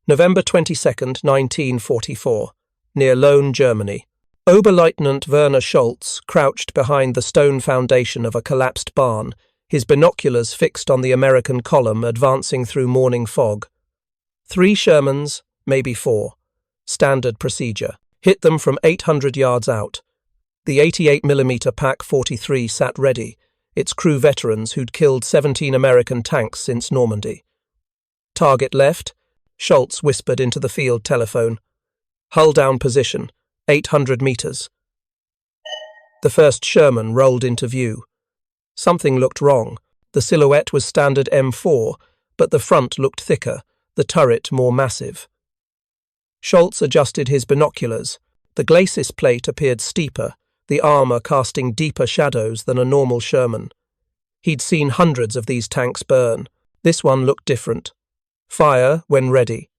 November 22nd, 1944, near Lohn, Germany. Oberleutnant Werner Scholz crouched behind the stone foundation of a collapsed barn, his binoculars fixed on the American column advancing through morning fog. 3 Shermans, maybe 4. Standard procedure. Hit them from 800 yards out. The 88mm Pak 43 sat ready, its crew veterans who'd killed 17 American tanks since Normandy. Target left, Scholz whispered into the field telephone. Hull down position, 800 meters. The first Sherman rolled into view. Something looked wrong. The silhouette was standard M4, but the front looked thicker, the turret more massive. Scholz adjusted his binoculars. The glacis plate appeared steeper, the armour casting deeper shadows than a normal Sherman. He'd seen hundreds of these tanks burn. This one looked different. Fire when ready.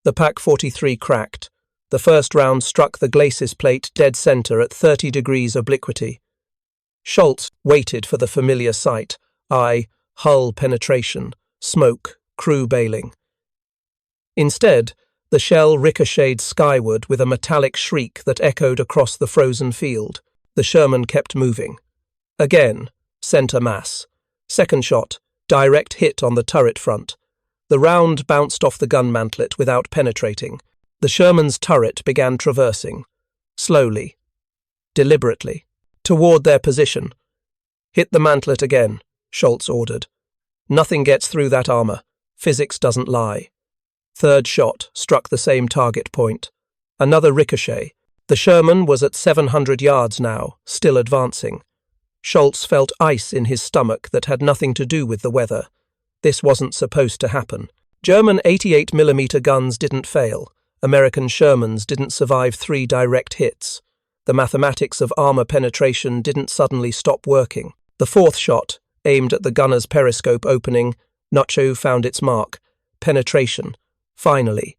The Pak 43 cracked. The first round struck the glacis plate dead centre at 30 degrees obliquity. Scholz waited for the familiar sight, hull penetration, smoke, crew bailing. Instead, the shell ricocheted skyward with a metallic shriek that echoed across the frozen field. The Sherman kept moving. Again, centre mass. Second shot, direct hit on the turret front. The round bounced off the gun mantlet without penetrating. The Sherman's turret began traversing, slowly, deliberately, toward their position. Hit the mantlet again, Scholz ordered. Nothing gets through that armour. Physics doesn't lie. Third shot struck the same target point. Another ricochet. The Sherman was at 700 yards now, still advancing. Scholz felt ice in his stomach that had nothing to do with the weather. This wasn't supposed to happen. German 88mm guns didn't fail. American Shermans didn't survive 3 direct hits. The mathematics of armour penetration didn't suddenly stop working. The fourth shot, aimed at the gunner's periscope opening, Nacho found its mark. Penetration. Finally.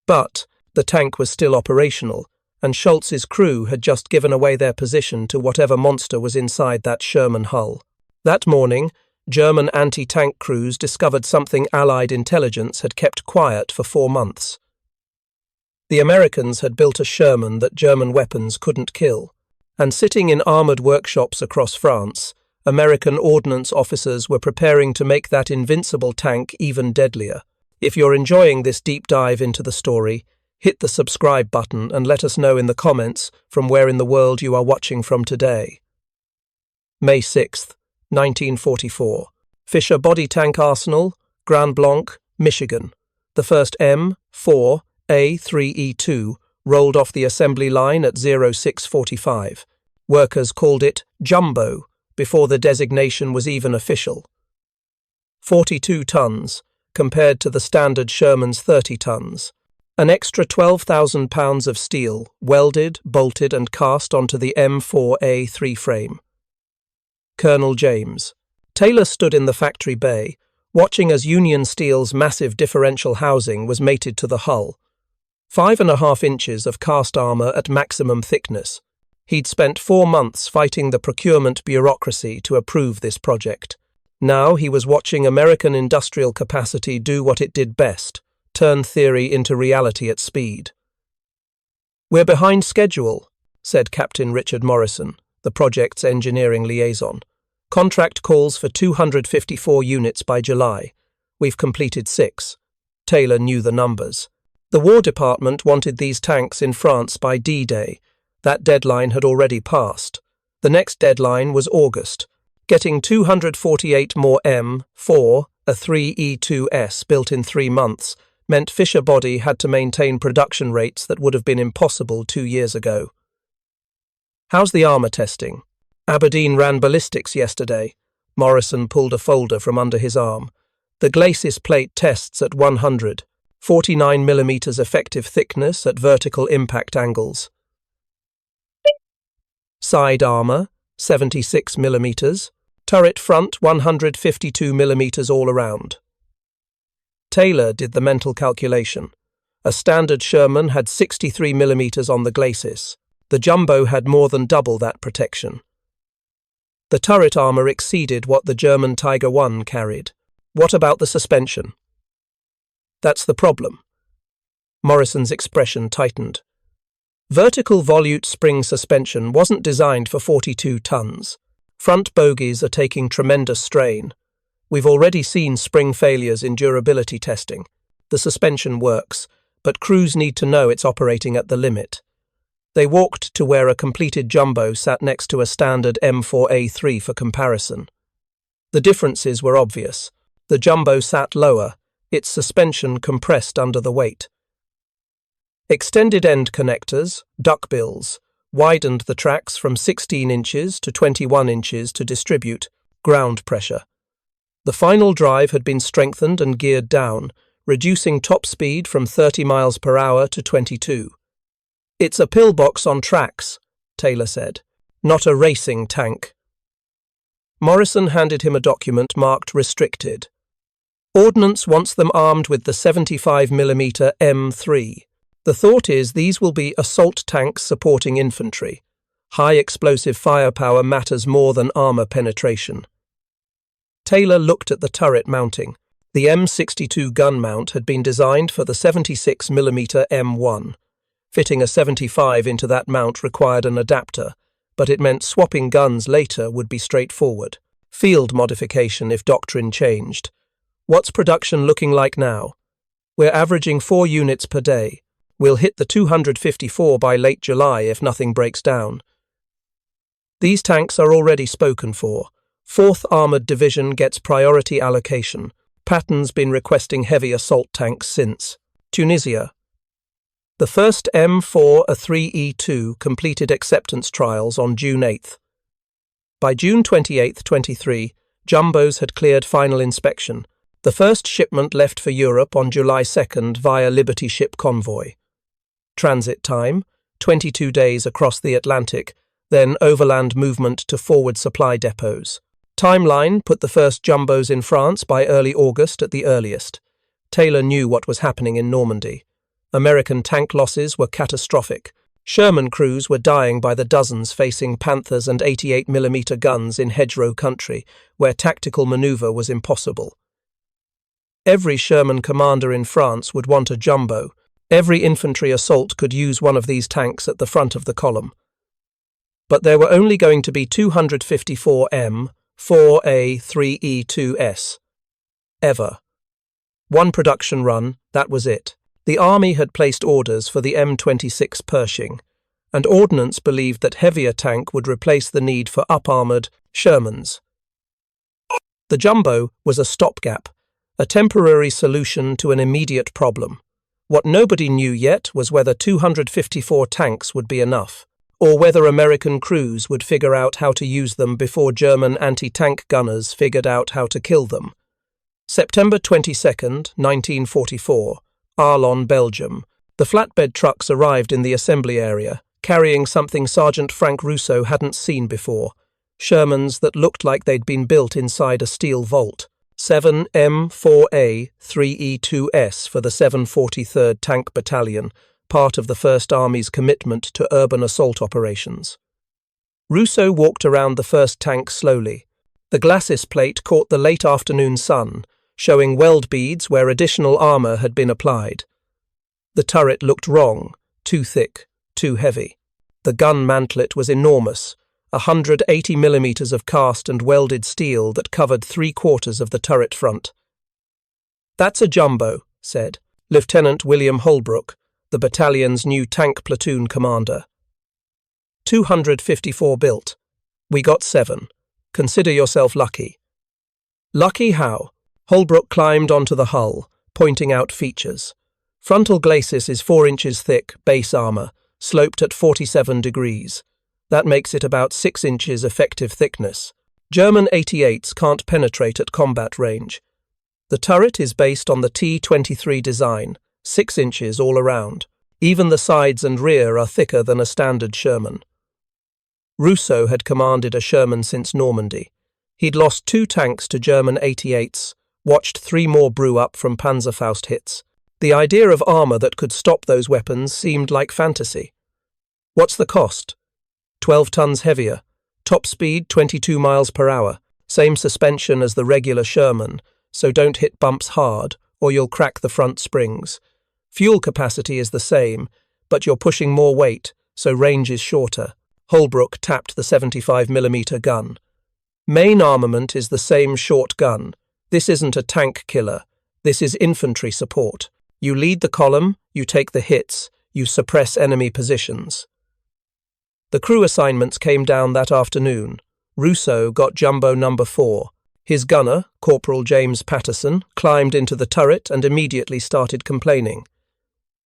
But the tank was still operational, and Scholz's crew had just given away their position to whatever monster was inside that Sherman hull. That morning, German anti-tank crews discovered something Allied intelligence had kept quiet for 4 months. The Americans had built a Sherman that German weapons couldn't kill, and sitting in armoured workshops across France, American ordnance officers were preparing to make that invincible tank even deadlier. If you're enjoying this deep dive into the story, hit the subscribe button and let us know in the comments from where in the world you are watching from today. May 6th, 1944. Fisher Body Tank Arsenal, Grand Blanc, Michigan. The first M4A3E2 rolled off the assembly line at 06:45. Workers called it Jumbo before the designation was even official. 42 tons, compared to the standard Sherman's 30 tons. An extra 12,000 pounds of steel, welded, bolted and cast onto the M4A3 frame. Colonel James. Taylor stood in the factory bay, watching as Union Steel's massive differential housing was mated to the hull. 5.5 inches of cast armour at maximum thickness. He'd spent 4 months fighting the procurement bureaucracy to approve this project. Now he was watching American industrial capacity do what it did best, turn theory into reality at speed. "We're behind schedule," said Captain Richard Morrison, the project's engineering liaison. "Contract calls for 254 units by July. We've completed 6. Taylor knew the numbers. The War Department wanted these tanks in France by D-Day. That deadline had already passed. The next deadline was August. Getting 248 more M4, a 3E2S built in 3 months, meant Fisher Body had to maintain production rates that would have been impossible 2 years ago. "How's the armour testing?" "Aberdeen ran ballistics yesterday." Morrison pulled a folder from under his arm. "The glacis plate tests at 100, 49mm effective thickness at vertical impact angles. Side armour, 76mm. Turret front, 152mm all around." Taylor did the mental calculation. A standard Sherman had 63mm on the glacis. The Jumbo had more than double that protection. The turret armour exceeded what the German Tiger I carried. What about the suspension? That's the problem. Morrison's expression tightened. Vertical volute spring suspension wasn't designed for 42 tons. Front bogies are taking tremendous strain. We've already seen spring failures in durability testing. The suspension works, but crews need to know it's operating at the limit. They walked to where a completed jumbo sat next to a standard M4A3 for comparison. The differences were obvious. The jumbo sat lower, its suspension compressed under the weight. Extended end connectors, duckbills, widened the tracks from 16 inches to 21 inches to distribute ground pressure. The final drive had been strengthened and geared down, reducing top speed from 30 miles per hour to 22. "It's a pillbox on tracks," Taylor said, "not a racing tank." Morrison handed him a document marked restricted. Ordnance wants them armed with the 75mm M3. The thought is these will be assault tanks supporting infantry. High explosive firepower matters more than armor penetration. Taylor looked at the turret mounting. The M62 gun mount had been designed for the 76mm M1. Fitting a 75 into that mount required an adapter, but it meant swapping guns later would be straightforward. Field modification if doctrine changed. What's production looking like now? We're averaging 4 units per day. We'll hit the 254 by late July if nothing breaks down. These tanks are already spoken for. 4th Armoured Division gets priority allocation. Patton's been requesting heavy assault tanks since. Tunisia. The first M4A3E2 completed acceptance trials on June 8. By June 28, 23, jumbos had cleared final inspection. The first shipment left for Europe on July 2 via Liberty ship convoy. Transit time, 22 days across the Atlantic, then overland movement to forward supply depots. Timeline put the first jumbos in France by early August at the earliest. Taylor knew what was happening in Normandy. American tank losses were catastrophic. Sherman crews were dying by the dozens facing Panthers and 88mm guns in hedgerow country, where tactical maneuver was impossible. Every Sherman commander in France would want a jumbo. Every infantry assault could use one of these tanks at the front of the column. But there were only going to be 254 M4A3E2s. Ever. One production run, that was it. The Army had placed orders for the M26 Pershing, and Ordnance believed that heavier tank would replace the need for up-armoured Shermans. The jumbo was a stopgap, a temporary solution to an immediate problem. What nobody knew yet was whether 254 tanks would be enough, or whether American crews would figure out how to use them before German anti-tank gunners figured out how to kill them. September 22, 1944, Lohn, Belgium. The flatbed trucks arrived in the assembly area, carrying something Sergeant Frank Rousseau hadn't seen before, Shermans that looked like they'd been built inside a steel vault. 7 M4A3E2s for the 743rd Tank Battalion, part of the First Army's commitment to urban assault operations. Rousseau walked around the first tank slowly. The glacis plate caught the late afternoon sun, showing weld beads where additional armour had been applied. The turret looked wrong, too thick, too heavy. The gun mantlet was enormous, 180mm of cast and welded steel that covered 3/4 of the turret front. "That's a jumbo," said Lieutenant William Holbrook, the battalion's new tank platoon commander. 254 built. We got 7. Consider yourself lucky. Lucky how? Holbrook climbed onto the hull, pointing out features. Frontal glacis is 4 inches thick, base armour, sloped at 47 degrees. That makes it about 6 inches effective thickness. German 88s can't penetrate at combat range. The turret is based on the T-23 design, 6 inches all around. Even the sides and rear are thicker than a standard Sherman. Rousseau had commanded a Sherman since Normandy. He'd lost 2 tanks to German 88s, watched 3 more brew up from Panzerfaust hits. The idea of armour that could stop those weapons seemed like fantasy. What's the cost? 12 tons heavier, top speed 22 miles per hour, same suspension as the regular Sherman, so don't hit bumps hard or you'll crack the front springs. Fuel capacity is the same, but you're pushing more weight, so range is shorter. Holbrook tapped the 75mm gun. Main armament is the same short gun. This isn't a tank killer. This is infantry support. You lead the column, you take the hits, you suppress enemy positions. The crew assignments came down that afternoon. Rousseau got Jumbo number 4. His gunner, Corporal James Patterson, climbed into the turret and immediately started complaining.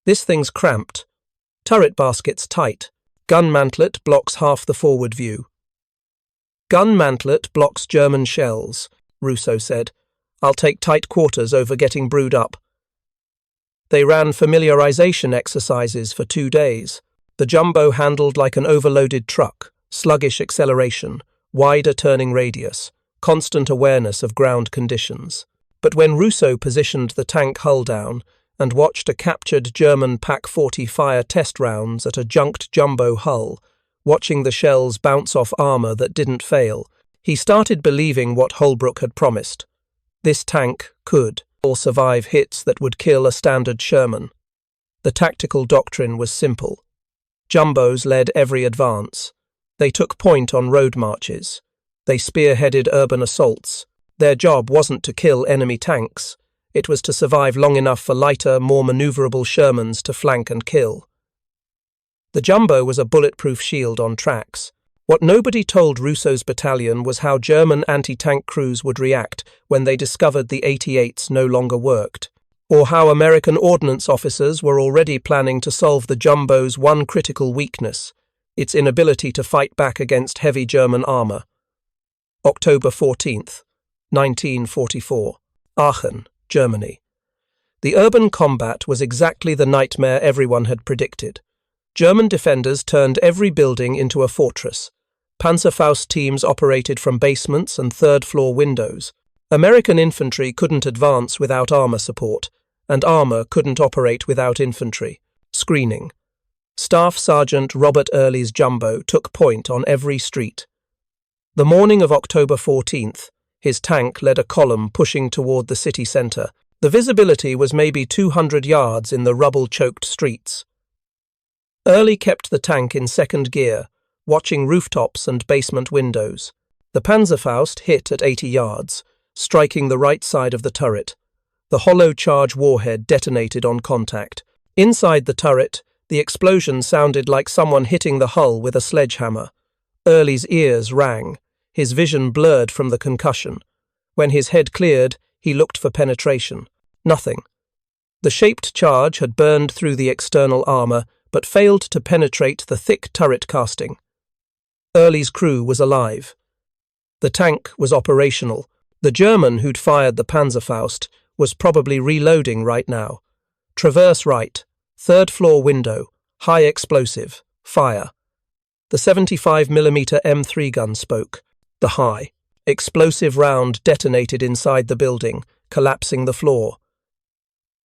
"This thing's cramped. Turret basket's tight. Gun mantlet blocks half the forward view." "Gun mantlet blocks German shells," Rousseau said. "I'll take tight quarters over getting brewed up." They ran familiarization exercises for 2 days. The Jumbo handled like an overloaded truck, sluggish acceleration, wider turning radius, constant awareness of ground conditions. But when Rousseau positioned the tank hull down and watched a captured German PaK-40 fire test rounds at a junked Jumbo hull, watching the shells bounce off armor that didn't fail, he started believing what Holbrook had promised. This tank could survive hits that would kill a standard Sherman. The tactical doctrine was simple. Jumbos led every advance. They took point on road marches. They spearheaded urban assaults. Their job wasn't to kill enemy tanks. It was to survive long enough for lighter, more maneuverable Shermans to flank and kill. The Jumbo was a bulletproof shield on tracks. What nobody told Rousseau's battalion was how German anti-tank crews would react when they discovered the 88s no longer worked, or how American ordnance officers were already planning to solve the Jumbo's one critical weakness, its inability to fight back against heavy German armor. October 14th, 1944. Aachen, Germany. The urban combat was exactly the nightmare everyone had predicted. German defenders turned every building into a fortress. Panzerfaust teams operated from basements and third-floor windows. American infantry couldn't advance without armor support, and armor couldn't operate without infantry. Screening. Staff Sergeant Robert Early's Jumbo took point on every street. The morning of October 14th, his tank led a column pushing toward the city center. The visibility was maybe 200 yards in the rubble-choked streets. Early kept the tank in second gear, watching rooftops and basement windows. The Panzerfaust hit at 80 yards, striking the right side of the turret. The hollow charge warhead detonated on contact. Inside the turret, the explosion sounded like someone hitting the hull with a sledgehammer. Early's ears rang. His vision blurred from the concussion. When his head cleared, he looked for penetration. Nothing. The shaped charge had burned through the external armor, but failed to penetrate the thick turret casting. Early's crew was alive. The tank was operational. The German who'd fired the Panzerfaust was probably reloading right now. Traverse right, third-floor window, high explosive, fire. The 75mm M3 gun spoke. The high, explosive round detonated inside the building, collapsing the floor.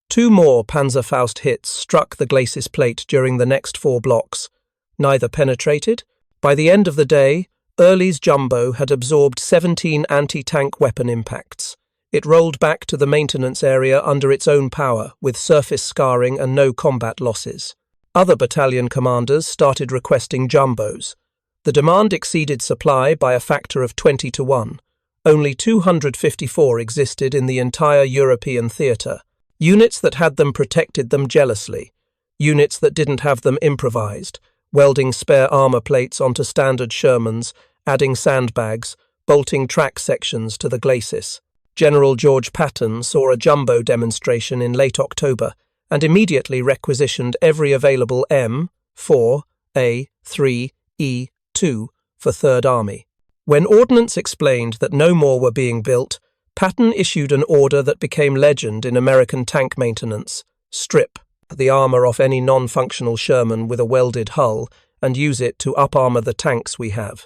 2 more Panzerfaust hits struck the glacis plate during the next 4 blocks. Neither penetrated. By the end of the day, Early's Jumbo had absorbed 17 anti-tank weapon impacts. It rolled back to the maintenance area under its own power, with surface scarring and no combat losses. Other battalion commanders started requesting Jumbos. The demand exceeded supply by a factor of 20 to 1. Only 254 existed in the entire European theatre. Units that had them protected them jealously. Units that didn't have them improvised, welding spare armor plates onto standard Shermans, adding sandbags, bolting track sections to the glacis. General George Patton saw a Jumbo demonstration in late October and immediately requisitioned every available M4, A3, E2 for Third Army. When Ordnance explained that no more were being built, Patton issued an order that became legend in American tank maintenance: strip the armor off any non-functional Sherman with a welded hull and use it to up-armor the tanks we have.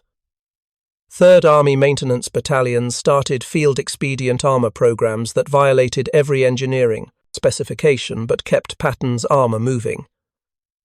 Third Army maintenance battalions started field-expedient armor programs that violated every engineering specification but kept Patton's armor moving.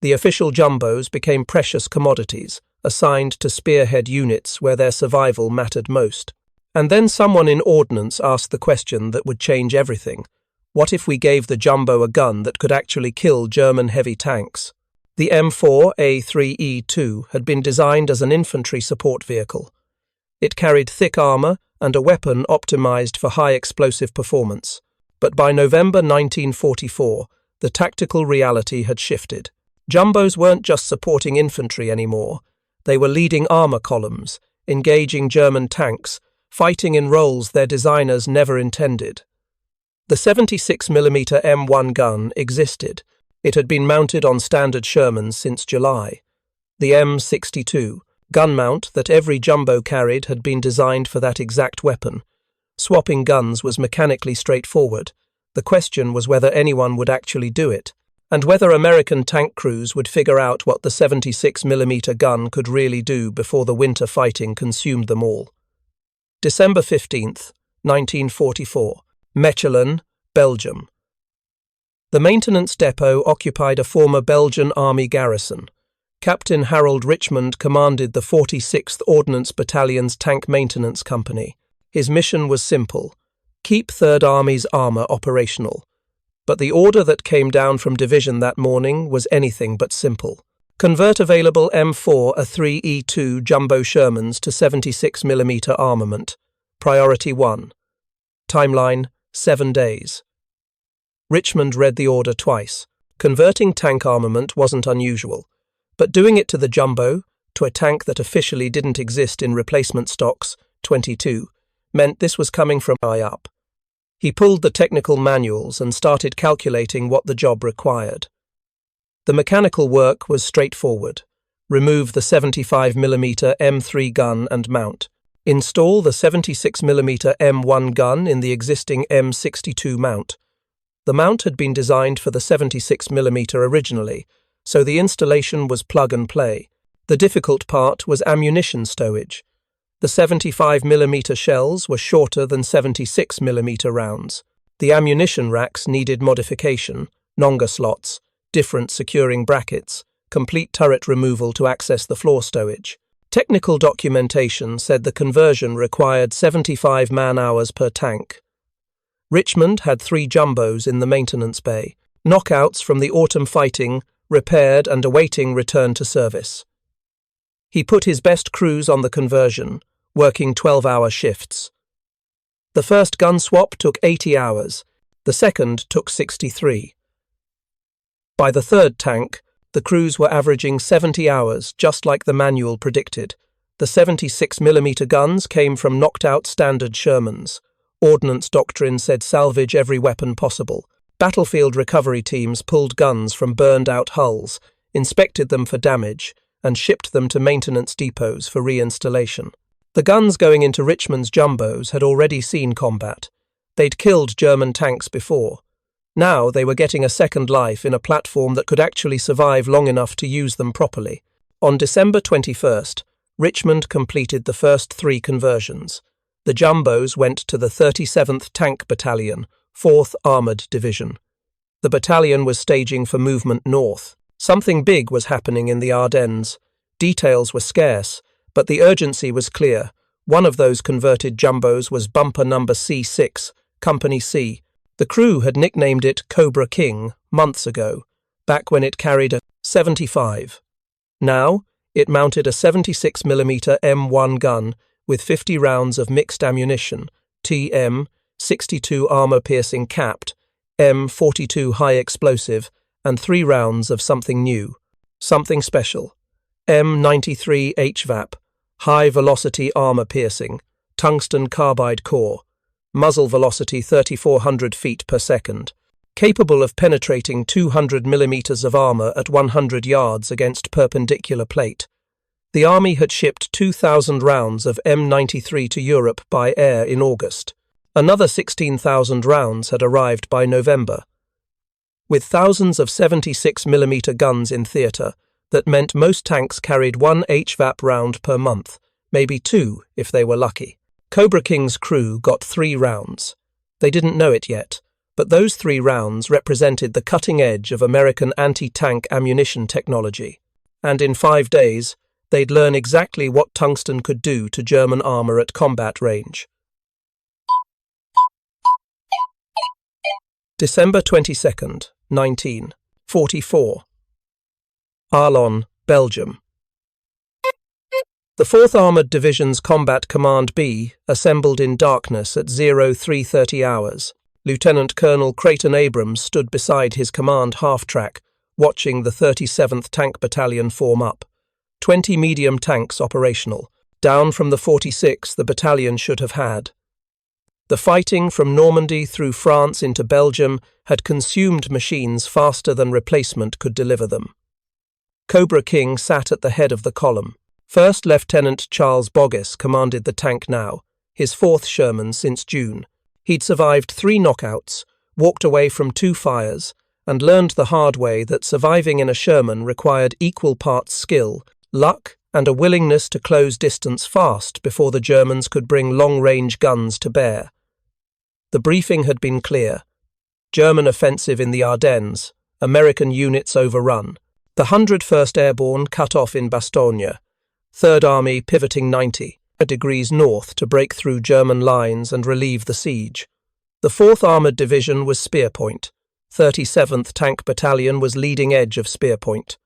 The official Jumbos became precious commodities, assigned to spearhead units where their survival mattered most. And then someone in Ordnance asked the question that would change everything: What if we gave the jumbo a gun that could actually kill German heavy tanks? The M4A3E2 had been designed as an infantry support vehicle. It carried thick armor and a weapon optimized for high explosive performance. But by November 1944, the tactical reality had shifted. Jumbos weren't just supporting infantry anymore. They were leading armor columns, engaging German tanks, fighting in roles their designers never intended. The 76mm M1 gun existed. It had been mounted on standard Shermans since July. The M62 gun mount that every jumbo carried had been designed for that exact weapon. Swapping guns was mechanically straightforward. The question was whether anyone would actually do it, and whether American tank crews would figure out what the 76mm gun could really do before the winter fighting consumed them all. December 15th, 1944. Mechelen, Belgium. The maintenance depot occupied a former Belgian army garrison. Captain Harold Richmond commanded the 46th Ordnance Battalion's tank maintenance company. His mission was simple: keep 3rd Army's armor operational. But the order that came down from division that morning was anything but simple. Convert available M4A3E2 jumbo Shermans to 76mm armament. Priority 1. Timeline: 7 days. Richmond read the order twice. Converting tank armament wasn't unusual, but doing it to the jumbo, to a tank that officially didn't exist in replacement stocks, 22, meant this was coming from high up. He pulled the technical manuals and started calculating what the job required. The mechanical work was straightforward. Remove the 75mm M3 gun and mount. Install the 76mm M1 gun in the existing M62 mount. The mount had been designed for the 76mm originally, so the installation was plug and play. The difficult part was ammunition stowage. The 75mm shells were shorter than 76mm rounds. The ammunition racks needed modification, longer slots, different securing brackets, complete turret removal to access the floor stowage. Technical documentation said the conversion required 75 man-hours per tank. Richmond had 3 jumbos in the maintenance bay, knockouts from the autumn fighting, repaired and awaiting return to service. He put his best crews on the conversion, working 12-hour shifts. The first gun swap took 80 hours, the second took 63. By the third tank, the crews were averaging 70 hours, just like the manual predicted. The 76mm guns came from knocked-out standard Shermans. Ordnance doctrine said salvage every weapon possible. Battlefield recovery teams pulled guns from burned-out hulls, inspected them for damage, and shipped them to maintenance depots for reinstallation. The guns going into Richmond's jumbos had already seen combat. They'd killed German tanks before. Now they were getting a second life in a platform that could actually survive long enough to use them properly. On December 21st, Richmond completed the first 3 conversions. The jumbos went to the 37th Tank Battalion, 4th Armoured Division. The battalion was staging for movement north. Something big was happening in the Ardennes. Details were scarce, but the urgency was clear. One of those converted jumbos was bumper number C6, Company C. The crew had nicknamed it Cobra King months ago, back when it carried a 75. Now, it mounted a 76mm M1 gun with 50 rounds of mixed ammunition, TM, 62 armor-piercing capped, M42 high explosive, and 3 rounds of something new, something special. M93 HVAP, high-velocity armor-piercing, tungsten carbide core, muzzle velocity 3,400 feet per second, capable of penetrating 200 millimeters of armor at 100 yards against perpendicular plate. The Army had shipped 2,000 rounds of M93 to Europe by air in August. Another 16,000 rounds had arrived by November. With thousands of 76mm guns in theatre, that meant most tanks carried 1 HVAP round per month, maybe 2 if they were lucky. Cobra King's crew got 3 rounds. They didn't know it yet, but those 3 rounds represented the cutting edge of American anti-tank ammunition technology. And in 5 days, they'd learn exactly what tungsten could do to German armor at combat range. December 22nd, 1944. Lohn, Belgium. The 4th Armoured Division's Combat Command B assembled in darkness at 0330 hours. Lieutenant Colonel Creighton Abrams stood beside his command half-track, watching the 37th Tank Battalion form up. 20 medium tanks operational, down from the 46 the battalion should have had. The fighting from Normandy through France into Belgium had consumed machines faster than replacement could deliver them. Cobra King sat at the head of the column. First Lieutenant Charles Boggess commanded the tank now, his 4th Sherman since June. He'd survived 3 knockouts, walked away from 2 fires, and learned the hard way that surviving in a Sherman required equal parts skill, luck, and a willingness to close distance fast before the Germans could bring long-range guns to bear. The briefing had been clear. German offensive in the Ardennes, American units overrun. The 101st Airborne cut off in Bastogne. 3rd Army pivoting 90 degrees north to break through German lines and relieve the siege. The 4th Armoured Division was Spearpoint. 37th Tank Battalion was leading edge of Spearpoint.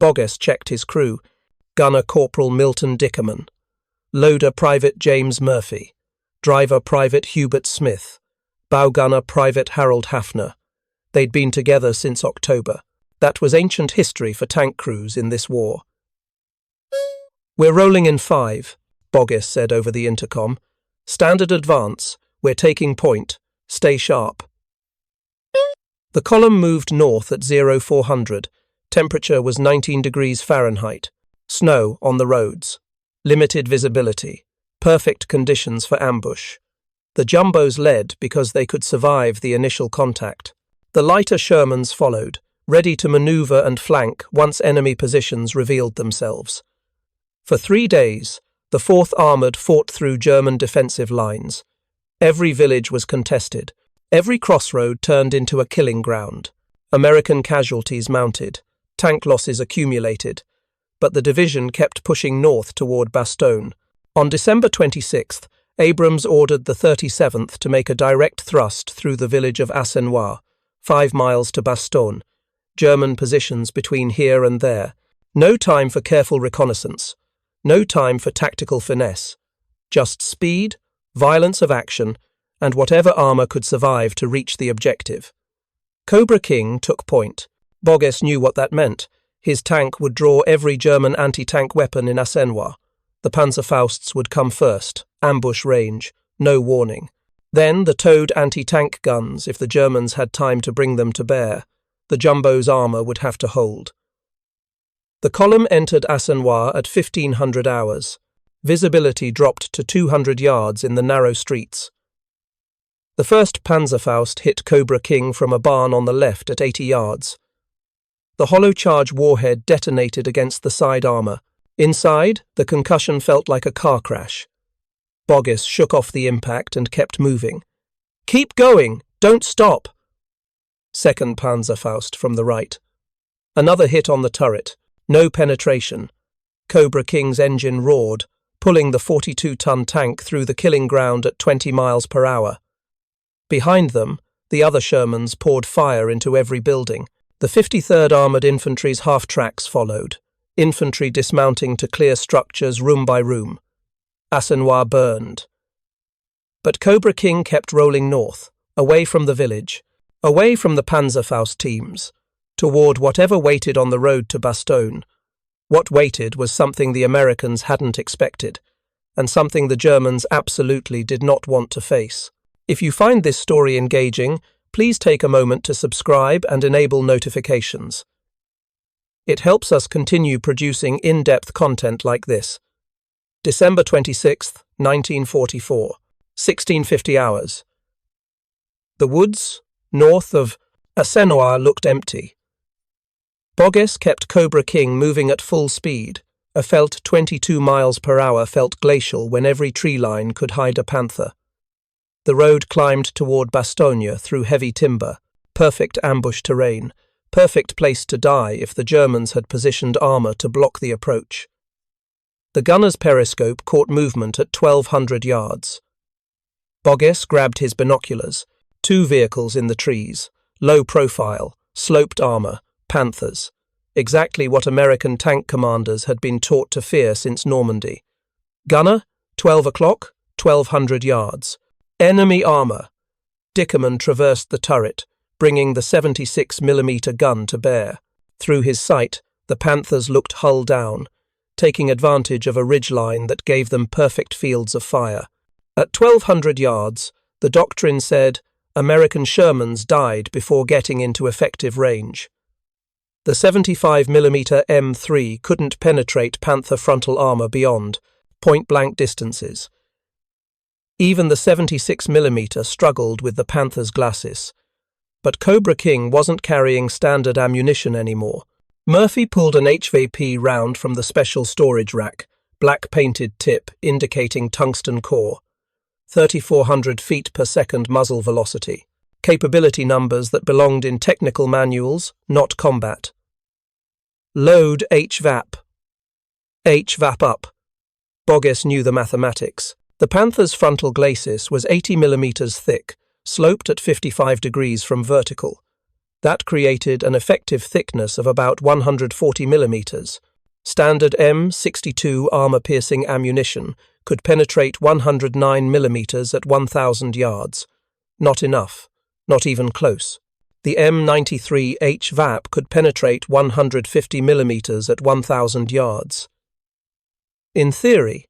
Boggess checked his crew. Gunner Corporal Milton Dickerman. Loader Private James Murphy. Driver Private Hubert Smith. Bow Gunner Private Harold Hafner. They'd been together since October. That was ancient history for tank crews in this war. "We're rolling in 5, Boggess said over the intercom. "Standard advance. We're taking point. Stay sharp." The column moved north at 0400. Temperature was 19 degrees Fahrenheit. Snow on the roads. Limited visibility. Perfect conditions for ambush. The Jumbos led because they could survive the initial contact. The lighter Shermans followed, ready to maneuver and flank once enemy positions revealed themselves. For 3 days, the 4th Armoured fought through German defensive lines. Every village was contested. Every crossroad turned into a killing ground. American casualties mounted. Tank losses accumulated. But the division kept pushing north toward Bastogne. On December 26th, Abrams ordered the 37th to make a direct thrust through the village of Assenois, 5 miles to Bastogne. German positions between here and there. No time for careful reconnaissance. No time for tactical finesse. Just speed, violence of action, and whatever armour could survive to reach the objective. Cobra King took point. Boggess knew what that meant. His tank would draw every German anti-tank weapon in Assenois. The Panzerfausts would come first, ambush range, no warning. Then the towed anti-tank guns if the Germans had time to bring them to bear. The Jumbo's armour would have to hold. The column entered Assenois at 1500 hours. Visibility dropped to 200 yards in the narrow streets. The first Panzerfaust hit Cobra King from a barn on the left at 80 yards. The hollow charge warhead detonated against the side armour. Inside, the concussion felt like a car crash. Boggess shook off the impact and kept moving. "Keep going! Don't stop!" Second Panzerfaust from the right. Another hit on the turret. No penetration. Cobra King's engine roared, pulling the 42-ton tank through the killing ground at 20 miles per hour. Behind them, the other Shermans poured fire into every building. The 53rd Armoured Infantry's half-tracks followed, infantry dismounting to clear structures room by room. Assenois burned. But Cobra King kept rolling north, away from the village, away from the Panzerfaust teams, toward whatever waited on the road to Bastogne. What waited was something the Americans hadn't expected, and something the Germans absolutely did not want to face. If you find this story engaging, please take a moment to subscribe and enable notifications. It helps us continue producing in-depth content like this. December 26th, 1944, 1650 hours. The woods, north of Assenois, looked empty. Boggess kept Cobra King moving at full speed. A felt 22 miles per hour felt glacial when every tree line could hide a panther. The road climbed toward Bastogne through heavy timber, perfect ambush terrain, perfect place to die if the Germans had positioned armour to block the approach. The gunner's periscope caught movement at 1,200 yards. Boggess grabbed his binoculars, 2 vehicles in the trees, low profile, sloped armor, Panthers. Exactly what American tank commanders had been taught to fear since Normandy. Gunner, 12 o'clock, 1,200 yards. Enemy armor. Dickerman traversed the turret, bringing the 76mm gun to bear. Through his sight, the Panthers looked hull down, taking advantage of a ridgeline that gave them perfect fields of fire. At 1,200 yards, the doctrine said American Shermans died before getting into effective range. The 75mm M3 couldn't penetrate Panther frontal armor beyond point-blank distances. Even the 76mm struggled with the Panther's glacis. But Cobra King wasn't carrying standard ammunition anymore. Murphy pulled an HVP round from the special storage rack, black-painted tip indicating tungsten core. 3,400 feet per second muzzle velocity. Capability numbers that belonged in technical manuals, not combat. Load HVAP. HVAP up. Boggess knew the mathematics. The Panther's frontal glacis was 80mm thick, sloped at 55 degrees from vertical. That created an effective thickness of about 140mm. Standard M62 armor-piercing ammunition could penetrate 109mm at 1,000 yards. Not enough. Not even close. The M93 HVAP could penetrate 150mm at 1,000 yards. In theory,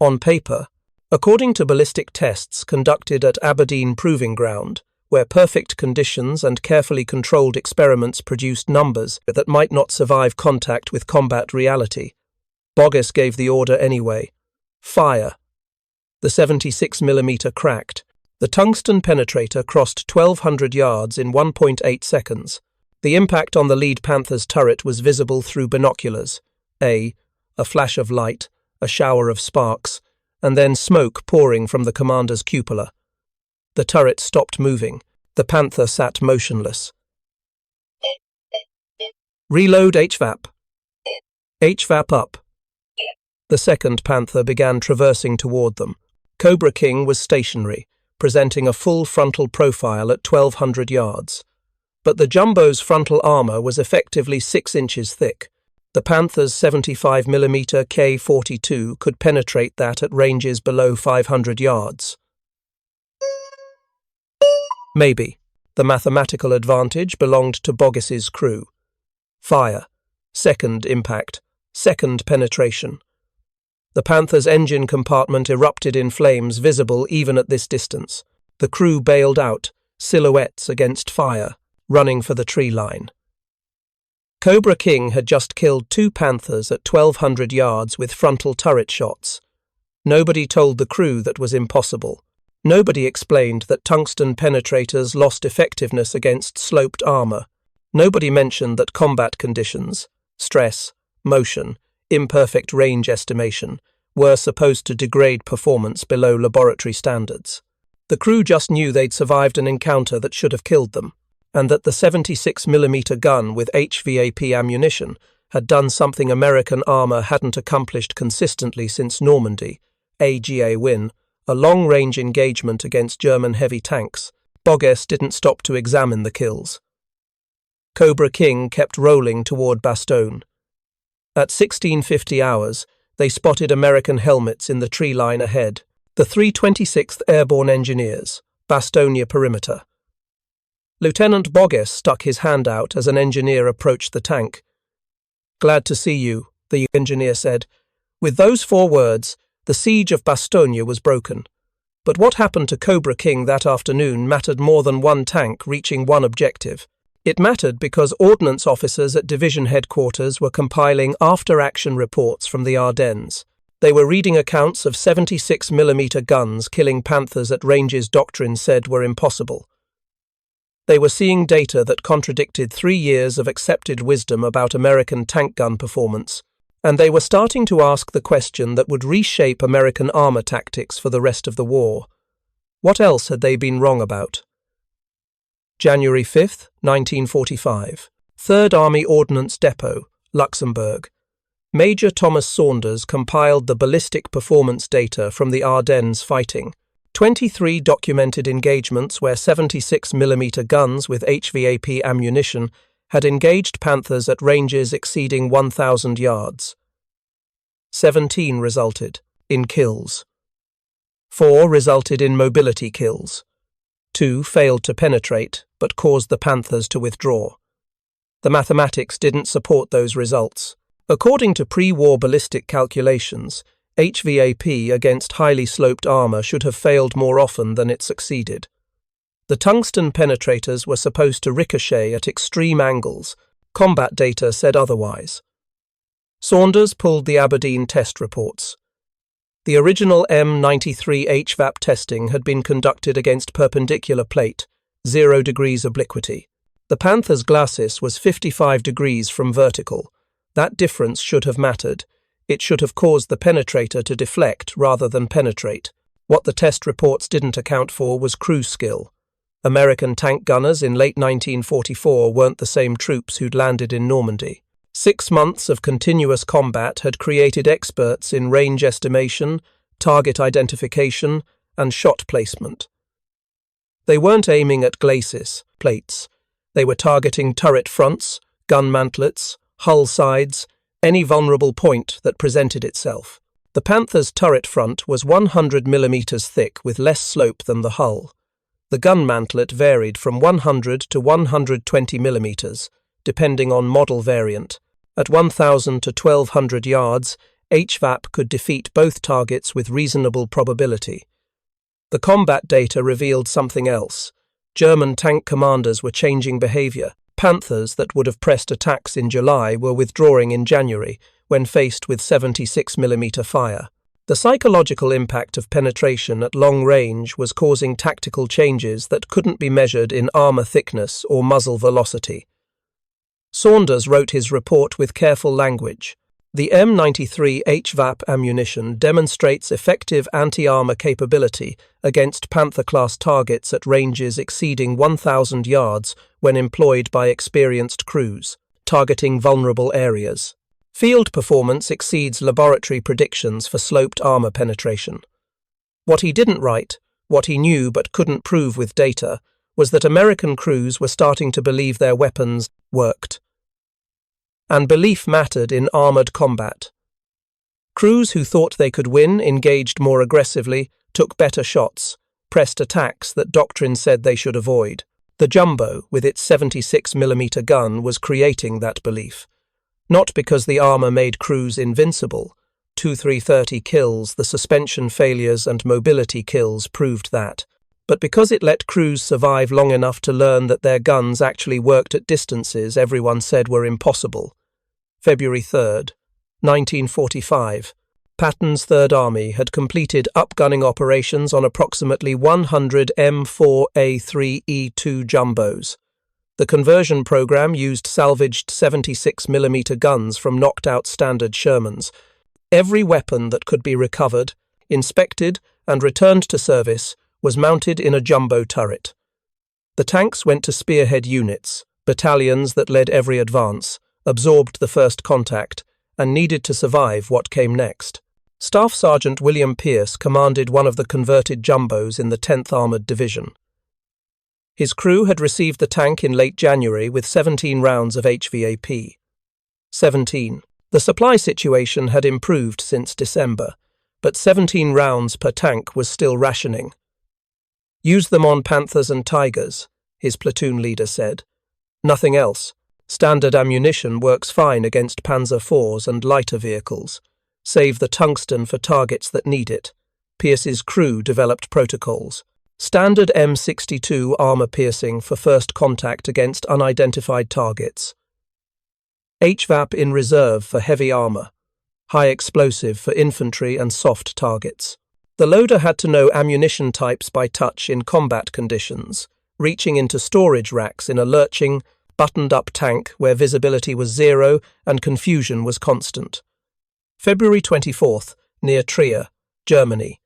on paper, according to ballistic tests conducted at Aberdeen Proving Ground, where perfect conditions and carefully controlled experiments produced numbers that might not survive contact with combat reality, Boggess gave the order anyway. Fire. The 76mm cracked. The tungsten penetrator crossed 1,200 yards in 1.8 seconds. The impact on the lead Panther's turret was visible through binoculars. A flash of light, a shower of sparks, and then smoke pouring from the commander's cupola. The turret stopped moving. The Panther sat motionless. Reload HVAP. HVAP up. The second Panther began traversing toward them. Cobra King was stationary, presenting a full frontal profile at 1,200 yards. But the Jumbo's frontal armor was effectively 6 inches thick. The Panther's 75mm K-42 could penetrate that at ranges below 500 yards. Maybe. The mathematical advantage belonged to Boggess's crew. Fire. Second impact. Second penetration. The Panther's engine compartment erupted in flames visible even at this distance. The crew bailed out, silhouettes against fire, running for the tree line. Cobra King had just killed 2 Panthers at 1,200 yards with frontal turret shots. Nobody told the crew that was impossible. Nobody explained that tungsten penetrators lost effectiveness against sloped armor. Nobody mentioned that combat conditions, stress, motion, imperfect range estimation, were supposed to degrade performance below laboratory standards. The crew just knew they'd survived an encounter that should have killed them, and that the 76mm gun with HVAP ammunition had done something American armor hadn't accomplished consistently since Normandy, AGA win, a long-range engagement against German heavy tanks. Boggess didn't stop to examine the kills. Cobra King kept rolling toward Bastogne. At 1650 hours, they spotted American helmets in the tree line ahead. The 326th Airborne Engineers, Bastogne perimeter. Lieutenant Boggess stuck his hand out as an engineer approached the tank. "Glad to see you," the engineer said. With those 4 words, the siege of Bastogne was broken. But what happened to Cobra King that afternoon mattered more than one tank reaching one objective. It mattered because ordnance officers at division headquarters were compiling after-action reports from the Ardennes. They were reading accounts of 76mm guns killing Panthers at ranges doctrine said were impossible. They were seeing data that contradicted 3 years of accepted wisdom about American tank gun performance, and they were starting to ask the question that would reshape American armor tactics for the rest of the war. What else had they been wrong about? January 5, 1945. 3rd Army Ordnance Depot, Luxembourg. Major Thomas Saunders compiled the ballistic performance data from the Ardennes fighting. 23 documented engagements where 76mm guns with HVAP ammunition had engaged Panthers at ranges exceeding 1,000 yards. 17 resulted in kills. 4 resulted in mobility kills. 2 failed to penetrate but caused the Panthers to withdraw. The mathematics didn't support those results. According to pre-war ballistic calculations, HVAP against highly sloped armor should have failed more often than it succeeded. The tungsten penetrators were supposed to ricochet at extreme angles. Combat data said otherwise. Saunders pulled the Aberdeen test reports. The original M93 HVAP testing had been conducted against perpendicular plate, 0 degrees obliquity. The Panther's glacis was 55 degrees from vertical. That difference should have mattered. It should have caused the penetrator to deflect rather than penetrate. What the test reports didn't account for was crew skill. American tank gunners in late 1944 weren't the same troops who'd landed in Normandy. 6 months of continuous combat had created experts in range estimation, target identification, and shot placement. They weren't aiming at glacis, plates. They were targeting turret fronts, gun mantlets, hull sides, any vulnerable point that presented itself. The Panther's turret front was 100mm thick with less slope than the hull. The gun mantlet varied from 100 to 120mm, depending on model variant. At 1,000 to 1,200 yards, HVAP could defeat both targets with reasonable probability. The combat data revealed something else. German tank commanders were changing behavior. Panthers that would have pressed attacks in July were withdrawing in January when faced with 76mm fire. The psychological impact of penetration at long range was causing tactical changes that couldn't be measured in armor thickness or muzzle velocity. Saunders wrote his report with careful language. The M93 HVAP ammunition demonstrates effective anti-armor capability against Panther-class targets at ranges exceeding 1,000 yards when employed by experienced crews, targeting vulnerable areas. Field performance exceeds laboratory predictions for sloped armor penetration. What he didn't write, what he knew but couldn't prove with data, was that American crews were starting to believe their weapons worked. And belief mattered in armored combat. Crews who thought they could win engaged more aggressively, took better shots, pressed attacks that doctrine said they should avoid. The Jumbo, with its 76mm gun, was creating that belief. Not because the armor made crews invincible. 2-3-30 kills, the suspension failures and mobility kills proved that. But because it let crews survive long enough to learn that their guns actually worked at distances everyone said were impossible. February 3rd, 1945. Patton's Third Army had completed upgunning operations on approximately 100 M4A3E2 jumbos. The conversion program used salvaged 76mm guns from knocked-out standard Shermans. Every weapon that could be recovered, inspected, and returned to service was mounted in a jumbo turret. The tanks went to spearhead units, battalions that led every advance, absorbed the first contact, and needed to survive what came next. Staff Sergeant William Pierce commanded one of the converted jumbos in the 10th Armoured Division. His crew had received the tank in late January with 17 rounds of HVAP. 17. The supply situation had improved since December, but 17 rounds per tank was still rationing. Use them on Panthers and Tigers, his platoon leader said. Nothing else. Standard ammunition works fine against Panzer IVs and lighter vehicles. Save the tungsten for targets that need it. Pierce's crew developed protocols. Standard M62 armor piercing for first contact against unidentified targets. HVAP in reserve for heavy armor. High explosive for infantry and soft targets. The loader had to know ammunition types by touch in combat conditions, reaching into storage racks in a lurching, buttoned-up tank where visibility was 0 and confusion was constant. February 24th, near Trier, Germany.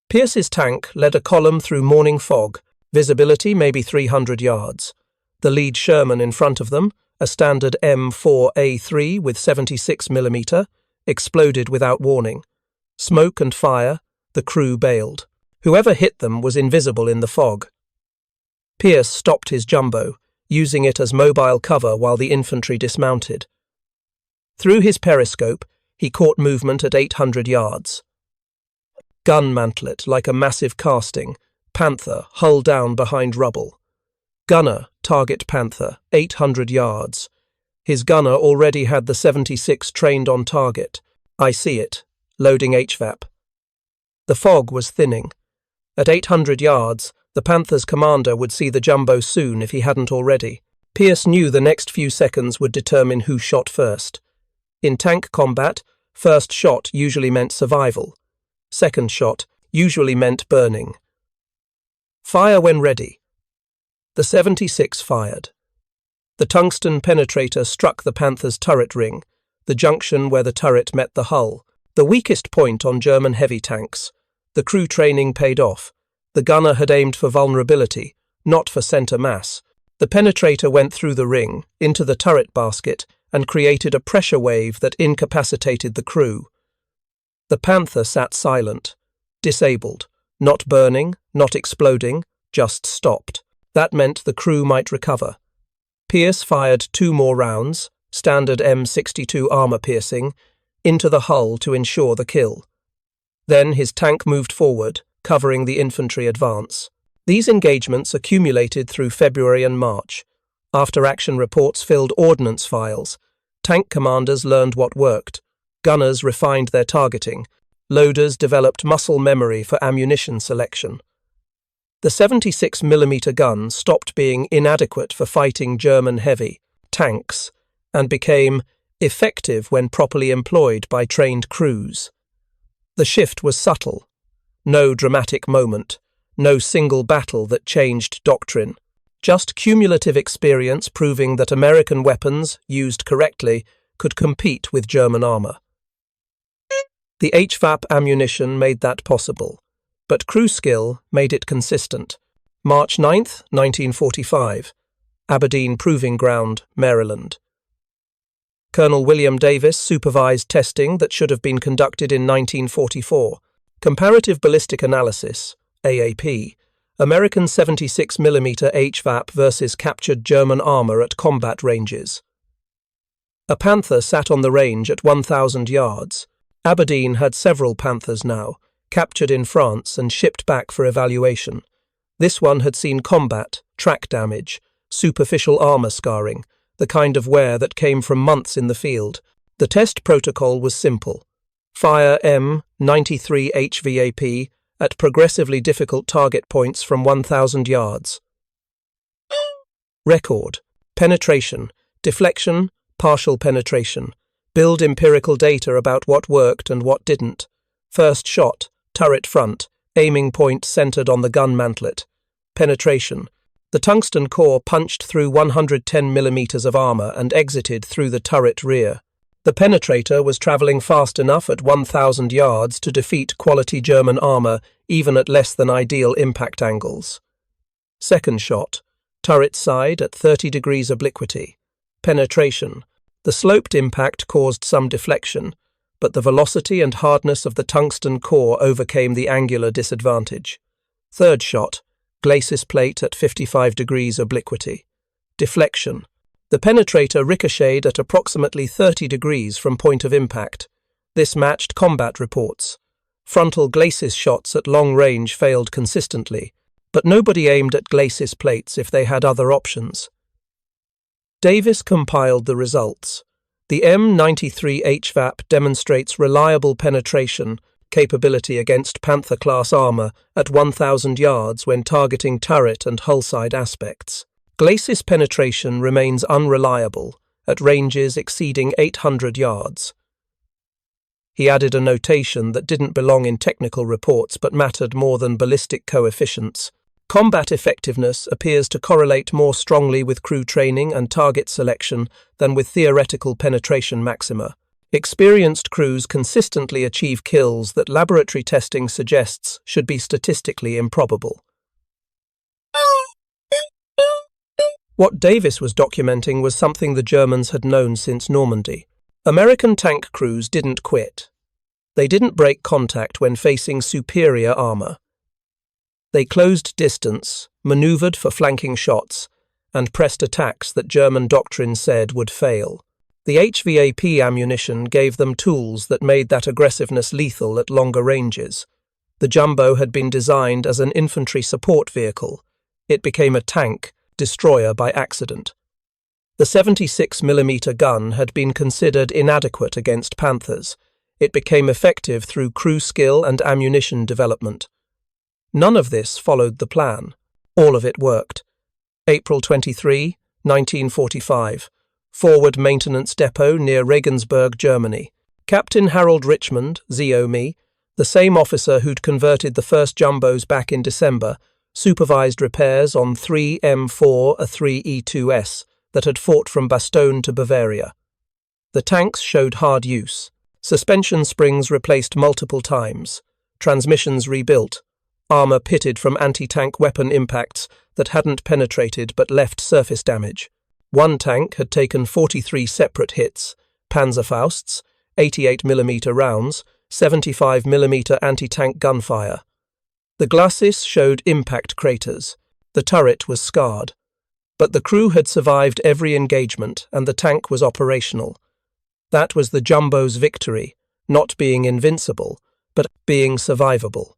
Pierce's tank led a column through morning fog, visibility maybe 300 yards. The lead Sherman in front of them, a standard M4A3 with 76mm, exploded without warning. Smoke and fire, the crew bailed. Whoever hit them was invisible in the fog. Pierce stopped his jumbo, using it as mobile cover while the infantry dismounted. Through his periscope, he caught movement at 800 yards. Gun mantlet like a massive casting, Panther, hull down behind rubble. Gunner, target Panther, 800 yards. His gunner already had the 76 trained on target. I see it, loading HVAP. The fog was thinning. At 800 yards, the Panther's commander would see the jumbo soon if he hadn't already. Pierce knew the next few seconds would determine who shot first. In tank combat, first shot usually meant survival. Second shot usually meant burning. Fire when ready. The 76 fired. The tungsten penetrator struck the Panther's turret ring, the junction where the turret met the hull, the weakest point on German heavy tanks. The crew training paid off. The gunner had aimed for vulnerability, not for center mass. The penetrator went through the ring, into the turret basket, and created a pressure wave that incapacitated the crew. The Panther sat silent, disabled, not burning, not exploding, just stopped. That meant the crew might recover. Pierce fired 2 more rounds, standard M62 armor-piercing, into the hull to ensure the kill. Then his tank moved forward, covering the infantry advance. These engagements accumulated through February and March. After-action reports filled ordnance files. Tank commanders learned what worked. Gunners refined their targeting. Loaders developed muscle memory for ammunition selection. The 76mm gun stopped being inadequate for fighting German heavy tanks and became effective when properly employed by trained crews. The shift was subtle. No dramatic moment, no single battle that changed doctrine. Just cumulative experience proving that American weapons, used correctly, could compete with German armor. The HVAP ammunition made that possible, but crew skill made it consistent. March 9, 1945, Aberdeen Proving Ground, Maryland. Colonel William Davis supervised testing that should have been conducted in 1944. Comparative Ballistic Analysis, AAP, American 76mm HVAP versus captured German armor at combat ranges. A Panther sat on the range at 1,000 yards. Aberdeen had several Panthers now, captured in France and shipped back for evaluation. This one had seen combat, track damage, superficial armor scarring, the kind of wear that came from months in the field. The test protocol was simple. Fire M93 HVAP at progressively difficult target points from 1,000 yards. Record: penetration, deflection, partial penetration. Build empirical data about what worked and what didn't. First shot, turret front, aiming point centered on the gun mantlet. Penetration. The tungsten core punched through 110 millimeters of armor and exited through the turret rear. The penetrator was traveling fast enough at 1,000 yards to defeat quality German armor even at less than ideal impact angles. Second shot, turret side at 30 degrees obliquity. Penetration. The sloped impact caused some deflection, but the velocity and hardness of the tungsten core overcame the angular disadvantage. Third shot, glacis plate at 55 degrees obliquity. Deflection. The penetrator ricocheted at approximately 30 degrees from point of impact. This matched combat reports. Frontal glacis shots at long range failed consistently, but nobody aimed at glacis plates if they had other options. Davis compiled the results. The M93 HVAP demonstrates reliable penetration capability against Panther-class armor at 1,000 yards when targeting turret and hull-side aspects. Glacis penetration remains unreliable at ranges exceeding 800 yards. He added a notation that didn't belong in technical reports but mattered more than ballistic coefficients. Combat effectiveness appears to correlate more strongly with crew training and target selection than with theoretical penetration maxima. Experienced crews consistently achieve kills that laboratory testing suggests should be statistically improbable. What Davis was documenting was something the Germans had known since Normandy. American tank crews didn't quit. They didn't break contact when facing superior armor. They closed distance, manoeuvred for flanking shots, and pressed attacks that German doctrine said would fail. The HVAP ammunition gave them tools that made that aggressiveness lethal at longer ranges. The Jumbo had been designed as an infantry support vehicle. It became a tank, destroyer by accident. The 76mm gun had been considered inadequate against Panthers. It became effective through crew skill and ammunition development. None of this followed the plan. All of it worked. April 23, 1945. Forward Maintenance Depot near Regensburg, Germany. Captain Harold Richmond, ZOME, the same officer who'd converted the first Jumbos back in December, supervised repairs on 3 M4 A3E2S that had fought from Bastogne to Bavaria. The tanks showed hard use. Suspension springs replaced multiple times. Transmissions rebuilt. Armour pitted from anti-tank weapon impacts that hadn't penetrated but left surface damage. One tank had taken 43 separate hits, Panzerfausts, 88mm rounds, 75mm anti-tank gunfire. The glacis showed impact craters. The turret was scarred. But the crew had survived every engagement and the tank was operational. That was the Jumbo's victory, not being invincible, but being survivable.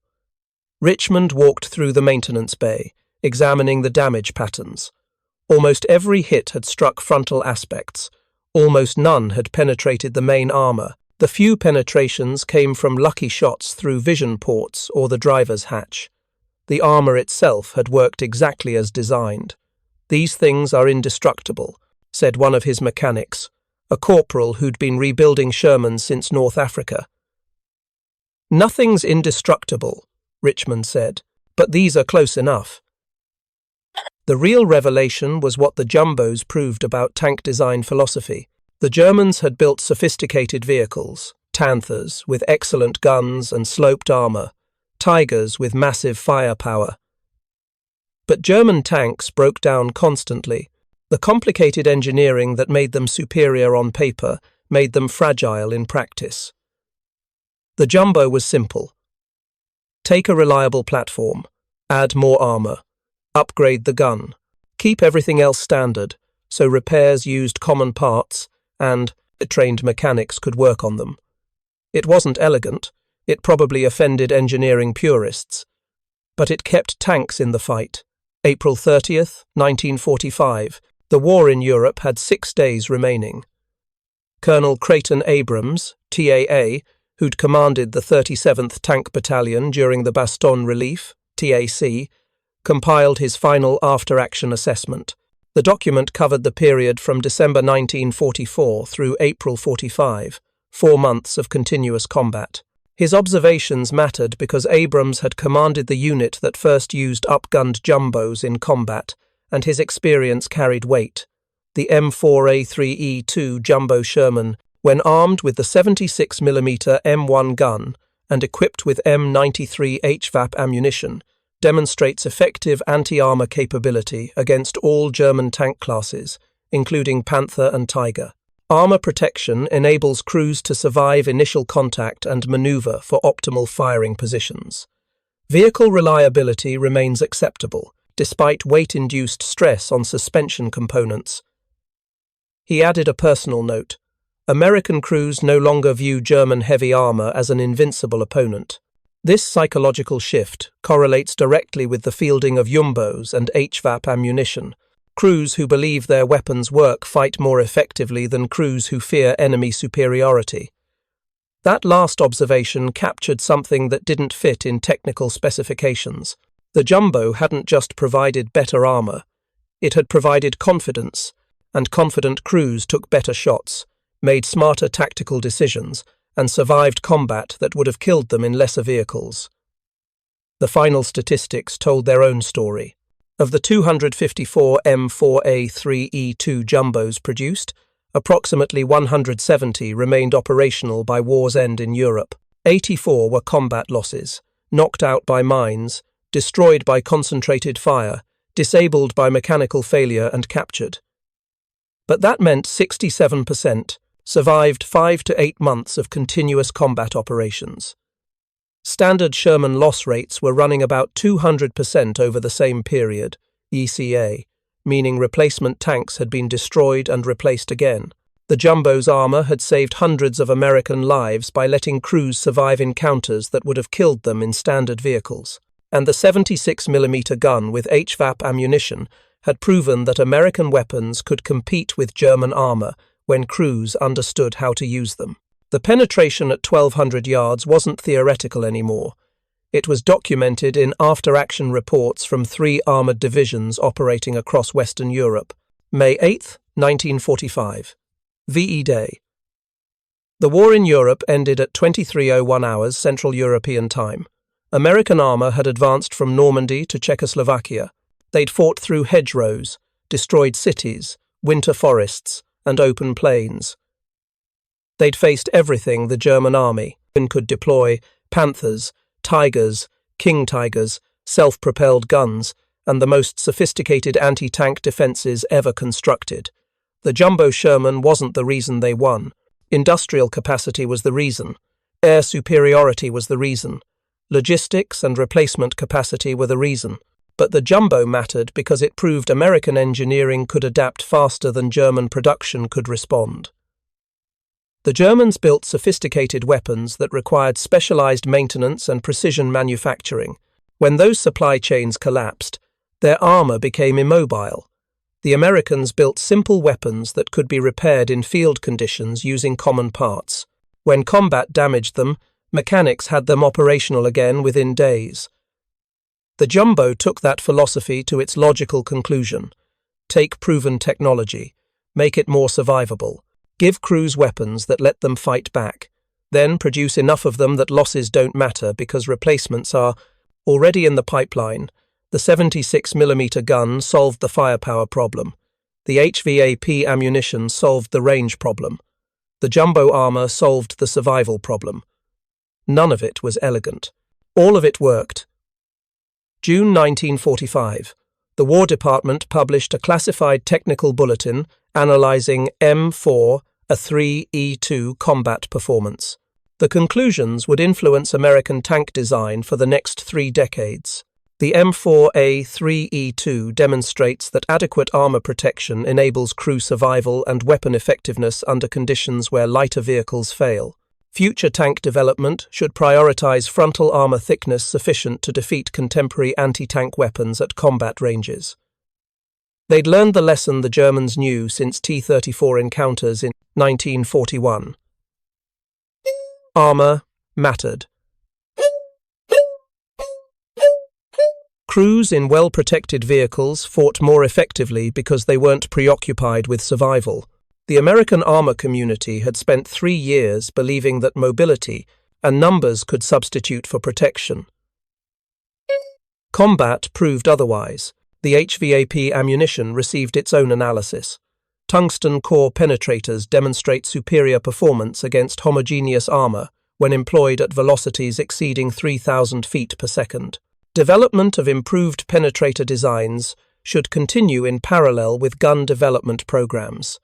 Richmond walked through the maintenance bay, examining the damage patterns. Almost every hit had struck frontal aspects. Almost none had penetrated the main armour. The few penetrations came from lucky shots through vision ports or the driver's hatch. The armour itself had worked exactly as designed. "These things are indestructible," said one of his mechanics, a corporal who'd been rebuilding Shermans since North Africa. "Nothing's indestructible," Richmond said, "but these are close enough." The real revelation was what the Jumbos proved about tank design philosophy. The Germans had built sophisticated vehicles, Panthers with excellent guns and sloped armour, Tigers with massive firepower. But German tanks broke down constantly. The complicated engineering that made them superior on paper made them fragile in practice. The Jumbo was simple. Take a reliable platform, add more armour, upgrade the gun, keep everything else standard, so repairs used common parts and trained mechanics could work on them. It wasn't elegant, it probably offended engineering purists, but it kept tanks in the fight. April 30th, 1945, the war in Europe had 6 days remaining. Colonel Creighton Abrams, TAA, who'd commanded the 37th Tank Battalion during the Bastogne Relief, TAC, compiled his final after-action assessment. The document covered the period from December 1944 through April 45, 4 months of continuous combat. His observations mattered because Abrams had commanded the unit that first used upgunned Jumbos in combat, and his experience carried weight. The M4A3E2 Jumbo Sherman, when armed with the 76mm M1 gun and equipped with M93 HVAP ammunition, demonstrates effective anti-armour capability against all German tank classes, including Panther and Tiger. Armour protection enables crews to survive initial contact and manoeuvre for optimal firing positions. Vehicle reliability remains acceptable, despite weight-induced stress on suspension components. He added a personal note. American crews no longer view German heavy armour as an invincible opponent. This psychological shift correlates directly with the fielding of Jumbos and HVAP ammunition. Crews who believe their weapons work fight more effectively than crews who fear enemy superiority. That last observation captured something that didn't fit in technical specifications. The Jumbo hadn't just provided better armour, it had provided confidence, and confident crews took better shots, made smarter tactical decisions, and survived combat that would have killed them in lesser vehicles. The final statistics told their own story. Of the 254 M4A3E2 Jumbos produced, approximately 170 remained operational by war's end in Europe. 84 were combat losses, knocked out by mines, destroyed by concentrated fire, disabled by mechanical failure and captured. But that meant 67% survived 5 to 8 months of continuous combat operations. Standard Sherman loss rates were running about 200% over the same period, ECA, meaning replacement tanks had been destroyed and replaced again. The jumbo's armor had saved hundreds of American lives by letting crews survive encounters that would have killed them in standard vehicles. And the 76mm gun with HVAP ammunition had proven that American weapons could compete with German armor when crews understood how to use them. The penetration at 1,200 yards wasn't theoretical anymore. It was documented in after-action reports from 3 armored divisions operating across Western Europe. May 8, 1945. VE Day. The war in Europe ended at 23:01 hours Central European Time. American armor had advanced from Normandy to Czechoslovakia. They'd fought through hedgerows, destroyed cities, winter forests, and open plains. They'd faced everything the German army could deploy: Panthers, Tigers, King Tigers, self-propelled guns, and the most sophisticated anti-tank defenses ever constructed. The jumbo Sherman wasn't the reason they won. Industrial capacity was the reason. Air superiority was the reason. Logistics and replacement capacity were the reason. But the jumbo mattered because it proved American engineering could adapt faster than German production could respond. The Germans built sophisticated weapons that required specialized maintenance and precision manufacturing. When those supply chains collapsed, their armor became immobile. The Americans built simple weapons that could be repaired in field conditions using common parts. When combat damaged them, mechanics had them operational again within days. The jumbo took that philosophy to its logical conclusion. Take proven technology, make it more survivable, give crews weapons that let them fight back, then produce enough of them that losses don't matter because replacements are already in the pipeline. The 76mm gun solved the firepower problem. The HVAP ammunition solved the range problem. The jumbo armor solved the survival problem. None of it was elegant. All of it worked. June 1945. The War Department published a classified technical bulletin analyzing M4 A3E2 combat performance. The conclusions would influence American tank design for the next 3 decades. The M4A3E2 demonstrates that adequate armor protection enables crew survival and weapon effectiveness under conditions where lighter vehicles fail. Future tank development should prioritize frontal armor thickness sufficient to defeat contemporary anti-tank weapons at combat ranges. They'd learned the lesson the Germans knew since T-34 encounters in 1941. Armor mattered. Crews in well-protected vehicles fought more effectively because they weren't preoccupied with survival. The American armor community had spent 3 years believing that mobility and numbers could substitute for protection. Combat proved otherwise. The HVAP ammunition received its own analysis. Tungsten core penetrators demonstrate superior performance against homogeneous armor when employed at velocities exceeding 3,000 feet per second. Development of improved penetrator designs should continue in parallel with gun development programs.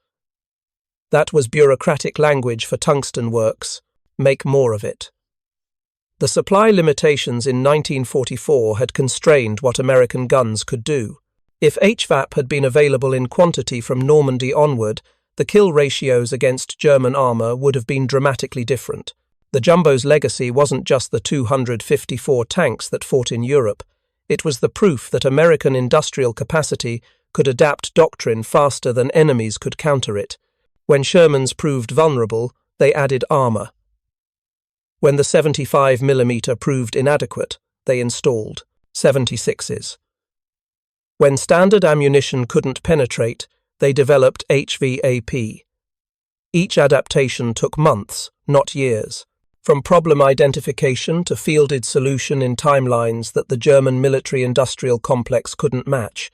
That was bureaucratic language for tungsten works. Make more of it. The supply limitations in 1944 had constrained what American guns could do. If HVAP had been available in quantity from Normandy onward, the kill ratios against German armor would have been dramatically different. The jumbo's legacy wasn't just the 254 tanks that fought in Europe. It was the proof that American industrial capacity could adapt doctrine faster than enemies could counter it. When Shermans proved vulnerable, they added armor. When the 75mm proved inadequate, they installed 76s. When standard ammunition couldn't penetrate, they developed HVAP. Each adaptation took months, not years. From problem identification to fielded solution in timelines that the German military-industrial complex couldn't match.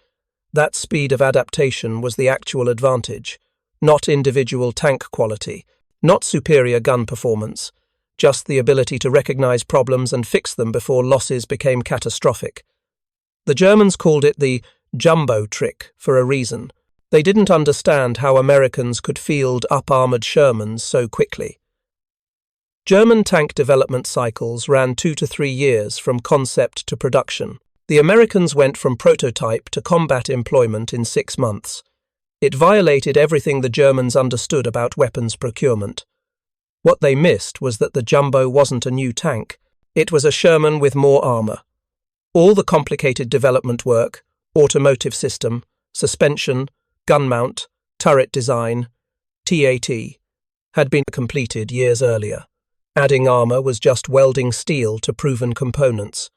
That speed of adaptation was the actual advantage. Not individual tank quality, not superior gun performance, just the ability to recognize problems and fix them before losses became catastrophic. The Germans called it the jumbo trick for a reason. They didn't understand how Americans could field up-armored Shermans so quickly. German tank development cycles ran 2 to 3 years from concept to production. The Americans went from prototype to combat employment in 6 months. It violated everything the Germans understood about weapons procurement. What they missed was that the Jumbo wasn't a new tank. It was a Sherman with more armour. All the complicated development work, automotive system, suspension, gun mount, turret design, TAT, had been completed years earlier. Adding armour was just welding steel to proven components.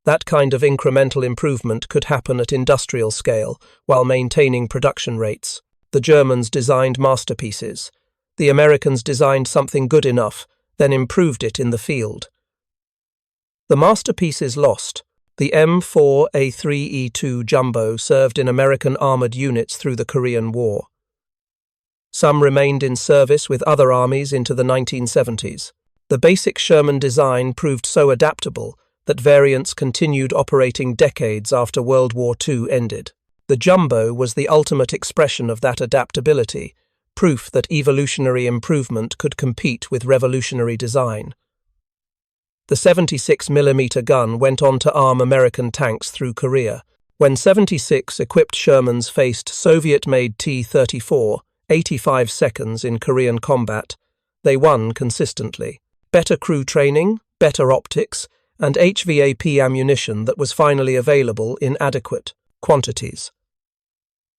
That kind of incremental improvement could happen at industrial scale while maintaining production rates. The Germans designed masterpieces. The Americans designed something good enough, then improved it in the field. The masterpieces lost. The M4A3E2 Jumbo served in American armoured units through the Korean War. Some remained in service with other armies into the 1970s. The basic Sherman design proved so adaptable that variants continued operating decades after World War II ended. The Jumbo was the ultimate expression of that adaptability, proof that evolutionary improvement could compete with revolutionary design. The 76mm gun went on to arm American tanks through Korea. When 76 equipped Shermans faced Soviet-made T-34, 85 seconds in Korean combat, they won consistently. Better crew training, better optics, and HVAP ammunition that was finally available in adequate quantities.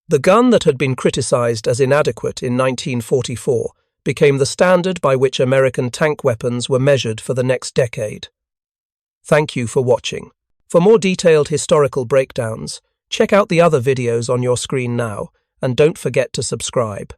The gun that had been criticized as inadequate in 1944 became the standard by which American tank weapons were measured for the next decade. Thank you for watching. For more detailed historical breakdowns, check out the other videos on your screen now, and don't forget to subscribe.